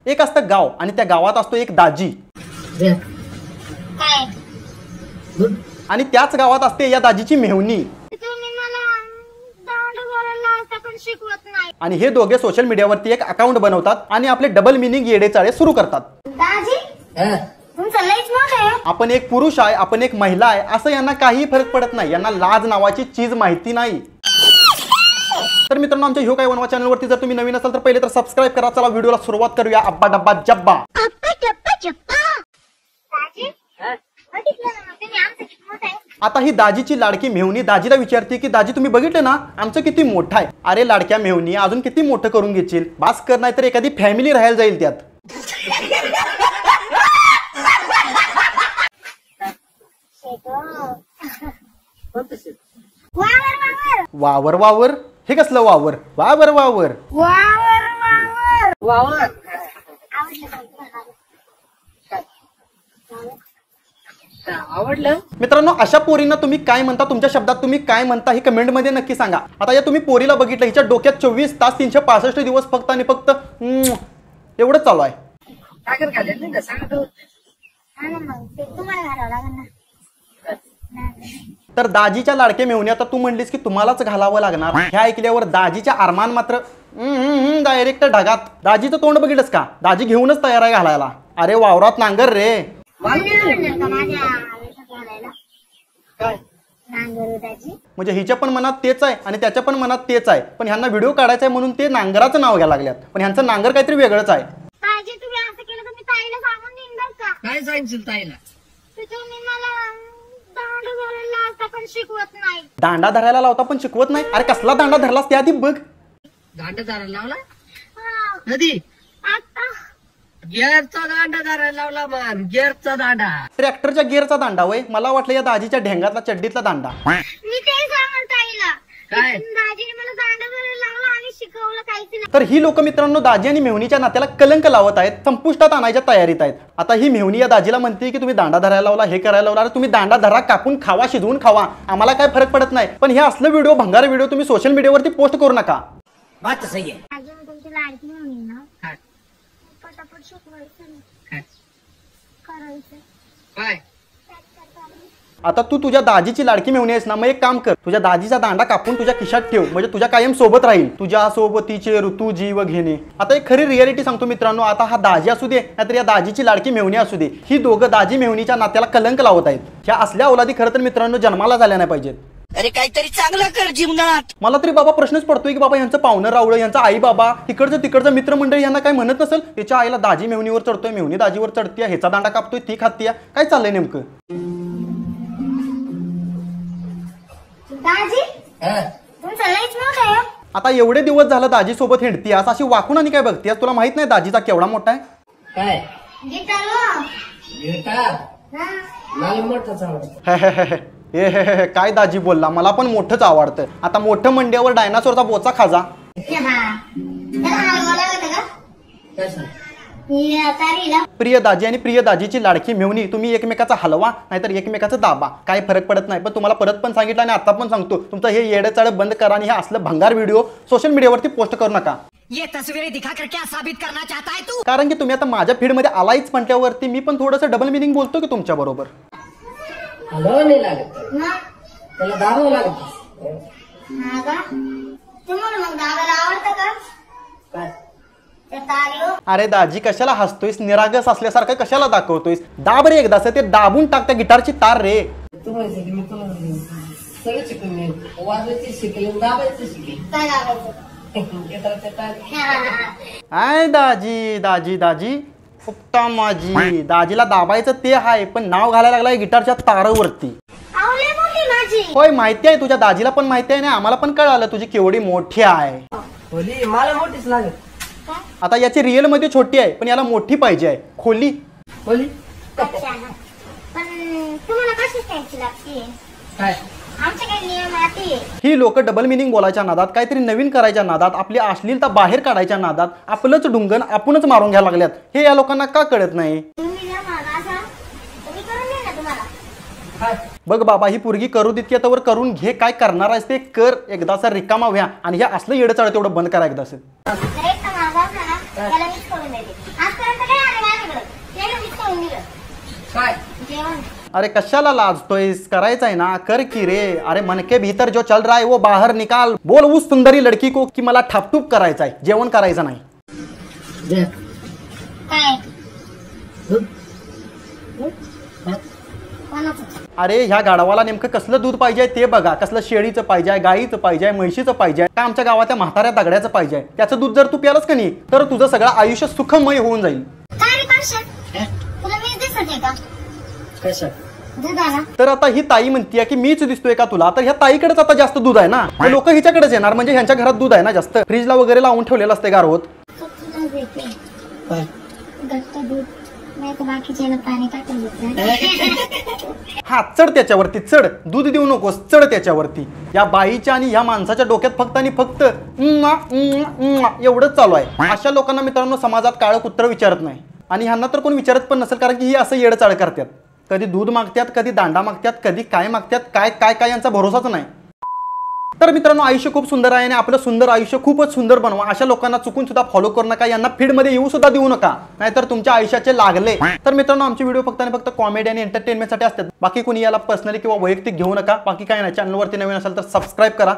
एक असतं गाव आणि त्या गावात असतो एक दाजी आणि त्याच गावात असते या दाजीची मेहुणी आणि हे दोघे सोशल मीडियावरती एक अकाउंट बनवतात आणि आपले डबल मिनिंग येडेचाळे सुरू करतात। आपण एक पुरुष आहे, आपण एक महिला आहे असं यांना काही फरक पडत नाही, यांना लाज नावाची चीज माहिती नाही। तर मित्रांनो, आमच्या ह्यो काय वनवा चॅनलवरती जर तुम्ही नवीन असाल तर पहिले तर सबस्क्राइब करा। चला व्हिडिओला सुरुवात करूया। अब्बा डब्बा जब्बा। आता ही दाजीची लाडकी मेहुणी दाजीला विचारते की दाजी तुम्ही बघितलं ना आमचं किती मोठं आहे। अरे लाडक्या मेहुणी, अजून किती मोठं करून घेशील, बास कर, नाही तर एखादी फॅमिली राहायला जाईल त्यात। वावर वावर हे कसलं वावर? वावर वावर वावर आवडलं। मित्रांनो, अशा पोरींना तुम्ही काय म्हणता, तुमच्या शब्दात तुम्ही काय म्हणता हे कमेंट मध्ये नक्की सांगा। आता या तुम्ही पोरीला बघितलं, हिच्या डोक्यात 24 तास 365 दिवस फक्त आणि फक्त एवढंच चालू आहे। तर दाजीच्या लाडके मेहुणी, आता तू म्हणलीस की तुम्हालाच घालावं लागणार। ह्या ऐकल्यावर दाजीच्या अरमान मात्र डायरेक्ट ढगात। दाजीचं तोंड बघितलंस का? दाजी घेऊनच तयार आहे घालायला। अरे वावरात नांगर रे। म्हणजे हिच्या पण मनात तेच आहे आणि त्याच्या पण मनात तेच आहे, पण ह्यांना व्हिडिओ काढायचा आहे म्हणून ते नांगराचं नाव घ्यायला लागल्यात, पण ह्यांचं नांगर काहीतरी वेगळंच आहे। काय सांगितलं ताईला? दांडा धरायला लावता पण शिकवत नाही। अरे कसला दांडा धरलास त्या आधी बघ। दांडा धरायला लावला कधी? गिअरचा दांडा धरायला लावला मान, गिअरचा दांडा, ट्रॅक्टरच्या गिअरचा दांडा वय। मला वाटलं या दाजीच्या ढेंगातला चड्डीतला दांडा। मी ते सांगत आईला काय दाजीने मला दांडा धरायला लावला आणि शिकवलं काहीच नाही। तर ही लोक मित्रांनो दाजी आणि मेहुणीच्या नात्याला कलंक लावत आहेत, संपुष्टात आणायच्या तयारीत आहेत। आता ही मेहुणी या दाजीला म्हणते की तुम्ही दांडा धरायला लावला, हे करायला लावला। अरे तुम्ही दांडा धरा, कापून खावा, शिजवून खावा, आम्हाला काय फरक पडत नाही, पण हे असलं व्हिडिओ, भंगार व्हिडिओ तुम्ही सोशल मीडियावरती पोस्ट करू नका। बात सही आहे। अजून तुमची लाडकी मेहुणी ना, काय पटापट शिकवायचं ना, काय करायचं काय? आता तू तुझ्या दाजीची लाडकी मेहुणी आहेस ना, मग एक काम कर, तुझ्या दाजीचा दांडा कापून तुझ्या खिशात ठेव, म्हणजे तुझ्या कायम सोबत राहील। तुझ्या सोबतीचे ऋतू जीव घेणे। आता एक खरी रियालिटी सांगतो मित्रांनो, आता हा दाजी असू दे नाहीतर या दाजीची लाडकी मेहुणी असू दे, ही दोघं दाजी मेहुणीच्या नात्याला कलंक लावत आहेत। ह्या असल्या औलादी खरं तर मित्रांनो जन्माला झाल्या नाही पाहिजेत। अरे काहीतरी चांगलं कर जीवनात। मला तरी बाबा प्रश्नच पडतोय की बाबा यांचं पाहुणं रावळं, यांचा आई बाबा, इकडचं तिकडचं मित्रमंडळी यांना काय म्हणत नसेल, त्याच्या आईला दाजी मेहुणीवर चढतोय, मेहुणी दाजीवर चढतीय, ह्याचा दांडा कापतोय, ती खातीय, काय चाललंय नेमकं? दाजी तुमचं लयच मोठं आहे। आता एवढे दिवस झालं दाजी सोबत हिंडतीयास, अशी वाकून आणि काय बघतीयास? तुला माहित नाही दाजीचा केवढा मोठा आहे? काय गिटार गिटार? मला मोठंच आवडतं। हे काय दाजी बोलला, मला पण मोठंच आवडतं। आता मोठं मंड्यावर डायनासोरचा बोचा खाजा। प्रिय दाजी आणि प्रिय दाजीची लाडकी मेहुणी, तुम्ही एकमेकाचा हलवा नाहीतर एकमेकाचा दाबा, काय फरक पडत नाही। पण तुम्हाला परत पण सांगितलं आणि आता पण सांगतो, तुमचं हे येडचाळ बंद करा आणि हे असलं भंगार व्हिडिओ सोशल मीडियावरती पोस्ट करू नका। ये तस्वीरें दिखाकर क्या साबित करना चाहता है तू? कारण की तुम्ही आता माझ्या फीड मध्ये आलायच म्हटल्यावरती मी पण थोडंसं डबल मिनिंग बोलतो की तुमच्या बरोबर। हलवा नाही लागत, त्याला दाबावं लागत। तुम्हाला मग दाबायला आवडतं का? काय? अरे दाजी कशाला हसतोयस, निरागस असल्यासारखं कशाला दाखवतोयस? दाब रे एकदाच, ते दाबून टाक त्या गिटारची तार रे। तुम्हाला मी तुला सगळं शिकून वाजवायचे शिकले, दाबायचं शिकले, काय दाबायचं? आय दाजी दाजी दाजी फुकटा माझी। दाजीला दाबायचं ते आहे, पण नाव घालायला लागलाय गिटारच्या तारावरती। होय माहिती आहे, तुझ्या दाजीला पण माहिती आहे ना, आम्हाला पण कळालं तुझी केवढी मोठी आहे। मला मोठीच लागत। आता याची रिअल मध्ये छोटी आहे, पण याला मोठी पाहिजे आहे, खोली। खोली पण तुम्हाला कशी त्यांची लागते? काय? आमचे काही नियम आहे। ही लोक डबल मिनिंग बोलायच्या नादात, काहीतरी नवीन करायच्या नादात, आपली अश्लीलता बाहेर काढायच्या नादात आपलंच ढुंगण आपणच मारून घ्यायला लागल्यात। हे या लोकांना का कळत नाही? बघ बाबा, ही पोरगी करू देते तर करून घे, काय करणार आहेस ते कर, एकदाचा रिकामा व्हा आणि हे असलं येडचाळ तेवढं बंद करा एकदाच। आजपर्यंत काय आलं माझ्याकडं. त्यानं मीच खाऊन दिलं. काय जेवण. अरे कशाला लाजतोयस, करायचं आहे ना, कर की रे. अरे मन के भीतर जो चल रहा है वो बाहर निकाल. बोल उस सुंदरी लड़की को की मला ठापटूप करायचं आहे, जेवण करायचं नाही. दे काय दूध दूध हा? कोणाचं? अरे ह्या गाढवाला नेमकं कसलं दूध पाहिजे ते बघा. कसलं शेळीचं पाहिजे, गाईचं पाहिजे, म्हैशीचं पाहिजे का आमच्या गावाच्या म्हाताऱ्या दगड्याचं पाहिजे. त्याचं दूध जर तू प्यालस का नाही तर तुझं सगळं आयुष्य सुखमय होऊन जाईल. काय रे पाशा, हा? तुला मीच दिसत आहे का कशा दूध आला. तर आता ही ताई म्हणतीये की मीच दिसतोय का तुला, तर ह्या ताईकडेच आता जास्त दूध आहे ना, लोक हिच्याकडेच येणार. म्हणजे ह्यांच्या घरात दूध आहे ना जास्त, फ्रीजला वगैरे लावून ठेवलेलं असते गारवत. तुला देते काय घट्ट दूध. नाही तर बाकीच्या पाणी टाकून देत. हा चढ त्याच्यावरती, चढ. दूध देऊ नकोस, चढ त्याच्यावरती. या बाईच्या आणि ह्या माणसाच्या डोक्यात फक्त आणि फक्त एवढंच चालू आहे. अशा लोकांना मित्रांनो समाजात काळं कुत्र विचारत नाही, आणि ह्यांना तर कोण विचारत पण नसेल, कारण की ही असं येडचाळ करतात. कधी दूध मागतात, कधी दांडा मागतात, कधी काय मागतात, काय काय काय यांचा भरोसाच नाही. तर मित्रांनो आयुष्य खूप सुंदर आहे आणि आपलं सुंदर आयुष्य खूपच सुंदर बनवा. अशा लोकांना चुकून सुद्धा फॉलो करू नका, यांना फीडमध्ये येऊ सुद्धा देऊ नका, नाहीतर तुमच्या आयुष्याचे लागले. तर मित्रांनो आमचे व्हिडिओ फक्त आणि फक्त कॉमेडी आणि एंटरटेनमेंटसाठी असतात. बाकी कोणी याला पर्सनली किंवा वैयक्तिक घेऊ नका. बाकी काय नाही, चॅनलवरती नवीन असेल तर सबस्क्राईब करा.